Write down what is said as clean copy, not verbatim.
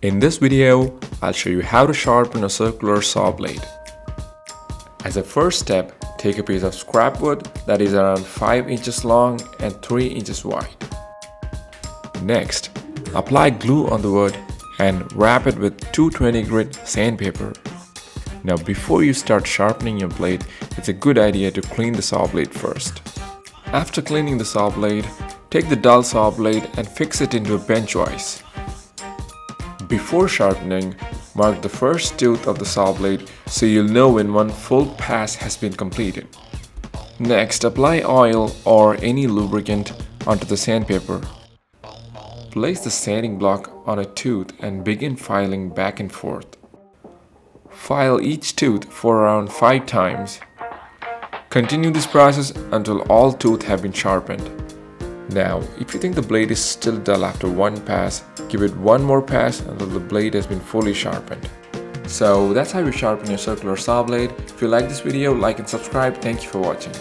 In this video, I'll show you how to sharpen a circular saw blade. As a first step, take a piece of scrap wood that is around 5 inches long and 3 inches wide. Next, apply glue on the wood and wrap it with 220 grit sandpaper. Now before you start sharpening your blade, it's a good idea to clean the saw blade first. After cleaning the saw blade, take the dull saw blade and fix it into a bench vise. Before sharpening, mark the first tooth of the saw blade so you'll know when one full pass has been completed. Next, apply oil or any lubricant onto the sandpaper. Place the sanding block on a tooth and begin filing back and forth. File each tooth for around 5 times. Continue this process until all teeth have been sharpened. Now, if you think the blade is still dull after one pass, give it one more pass until the blade has been fully sharpened. So that's how you sharpen your circular saw blade. If you like this video, like and subscribe. Thank you for watching.